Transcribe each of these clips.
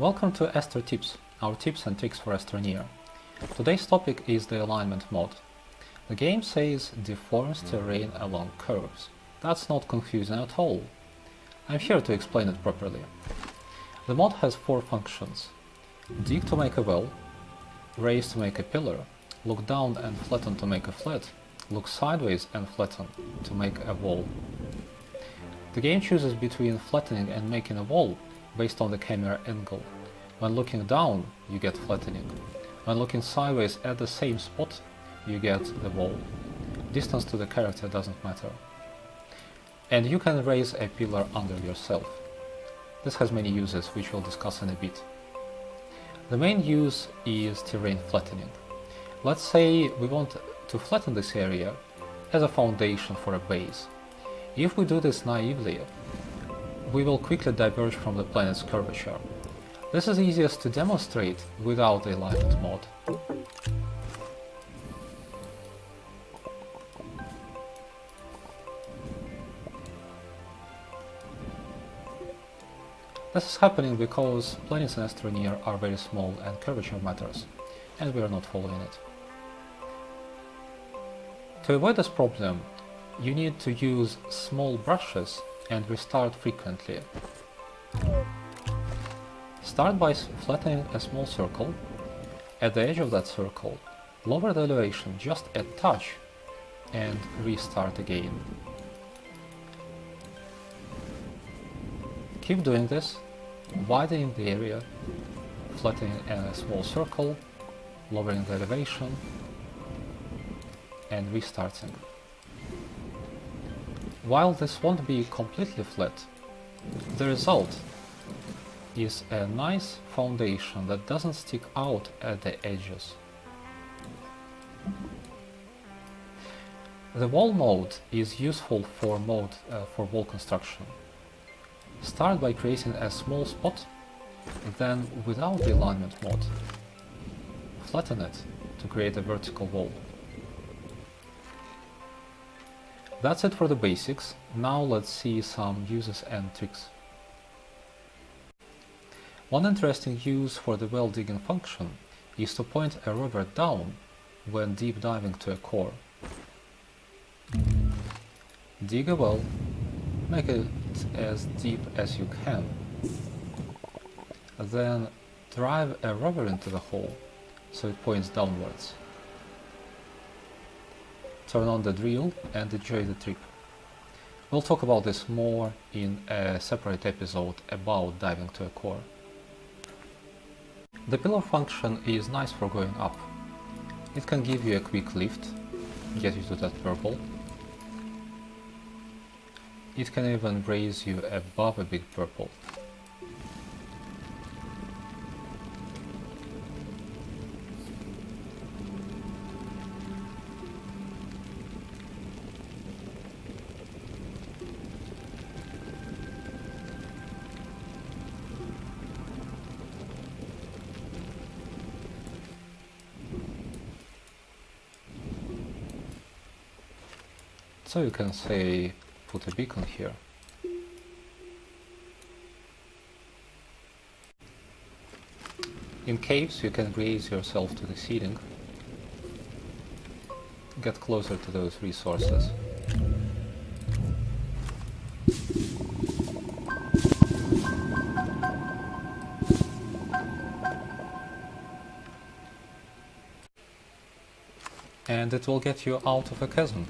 Welcome to Astrotips, our tips and tricks for Astroneer. Today's topic is the alignment mod. The game says deforms terrain along curves. That's not confusing at all. I'm here to explain it properly. The mod has 4 functions: dig to make a well, raise to make a pillar, look down and flatten to make a flat, look sideways and flatten to make a wall. The game chooses between flattening and making a wall based on the camera angle. When looking down, you get flattening. When looking sideways at the same spot, you get the wall. Distance to the character doesn't matter. And you can raise a pillar under yourself. This has many uses, which we'll discuss in a bit. The main use is terrain flattening. Let's say we want to flatten this area as a foundation for a base. If we do this naively, we will quickly diverge from the planet's curvature. This is easiest to demonstrate without the alignment mod. This is happening because planets in Astroneer are very small and curvature matters, and we are not following it. To avoid this problem, you need to use small brushes and restart frequently. Start by flattening a small circle. At the edge of that circle, lower the elevation just a touch and restart again. Keep doing this, widening the area, flattening a small circle, lowering the elevation, and restarting. While this won't be completely flat, the result is a nice foundation that doesn't stick out at the edges. The wall mode is useful for wall construction. Start by creating a small spot, then without the alignment mod, flatten it to create a vertical wall. That's it for the basics. Now let's see some uses and tricks. One interesting use for the well digging function is to point a rover down when deep diving to a core. Dig a well, make it as deep as you can, then drive a rover into the hole so it points downwards. Turn on the drill and enjoy the trip. We'll talk about this more in a separate episode about diving to a core. The pillar function is nice for going up. It can give you a quick lift, get you to that purple. It can even raise you above a big purple. So you can say, put a beacon here. In caves you can raise yourself to the ceiling, get closer to those resources. And it will get you out of a chasm.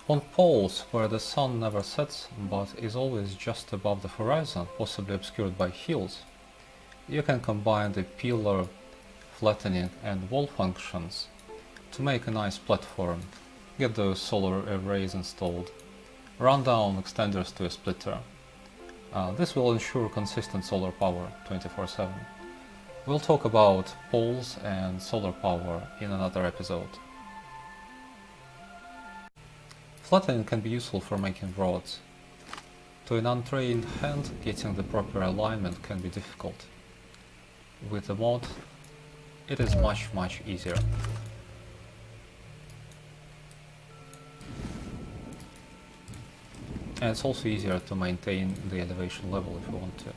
On poles where the sun never sets but is always just above the horizon, possibly obscured by hills, you can combine the pillar, flattening and wall functions to make a nice platform, get those solar arrays installed, run down extenders to a splitter. This will ensure consistent solar power 24/7. We'll talk about poles and solar power in another episode. Flattening can be useful for making roads. To an untrained hand, getting the proper alignment can be difficult. With the mod, it is much easier. And it's also easier to maintain the elevation level if you want to.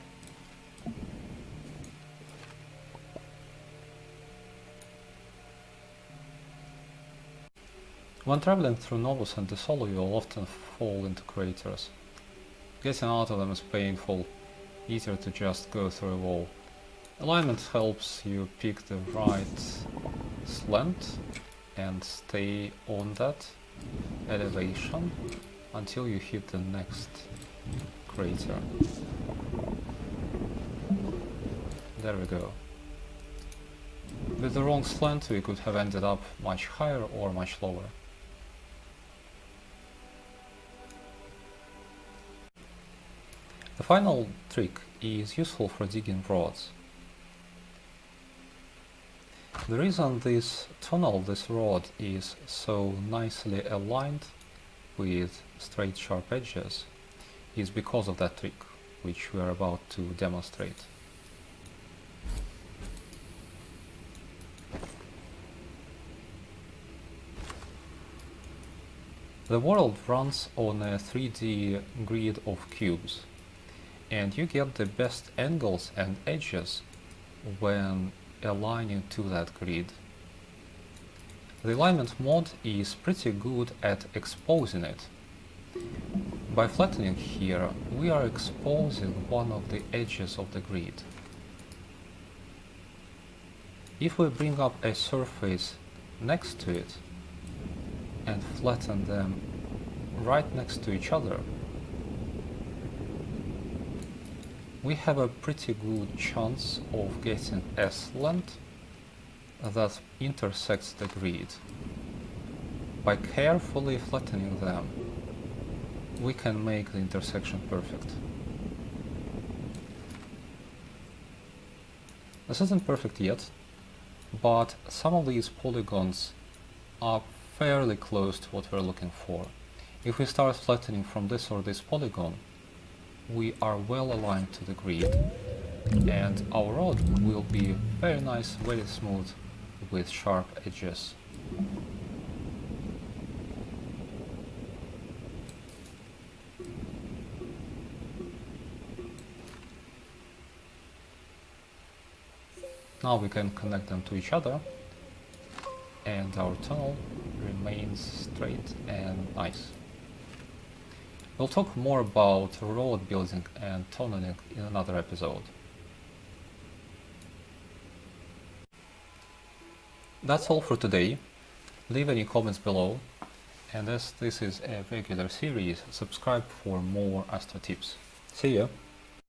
When traveling through Novus and Desolo, you'll often fall into craters. Getting out of them is painful, easier to just go through a wall. Alignment helps you pick the right slant and stay on that elevation until you hit the next crater. There we go. With the wrong slant we could have ended up much higher or much lower. The final trick is useful for digging rods. The reason this tunnel, this rod, is so nicely aligned with straight sharp edges is because of that trick, which we are about to demonstrate. The world runs on a 3D grid of cubes, and you get the best angles and edges when aligning to that grid. The alignment mod is pretty good at exposing it. By flattening here, we are exposing one of the edges of the grid. If we bring up a surface next to it and flatten them right next to each other, we have a pretty good chance of getting a slant that intersects the grid. By carefully flattening them, we can make the intersection perfect. This isn't perfect yet, but some of these polygons are fairly close to what we're looking for. If we start flattening from this or this polygon, we are well aligned to the grid, and our rod will be very nice, very smooth, with sharp edges. Now we can connect them to each other, and our tunnel remains straight and nice. We'll talk more about road building and tunneling in another episode. That's all for today. Leave any comments below, and as this is a regular series, subscribe for more Astrotips. See ya!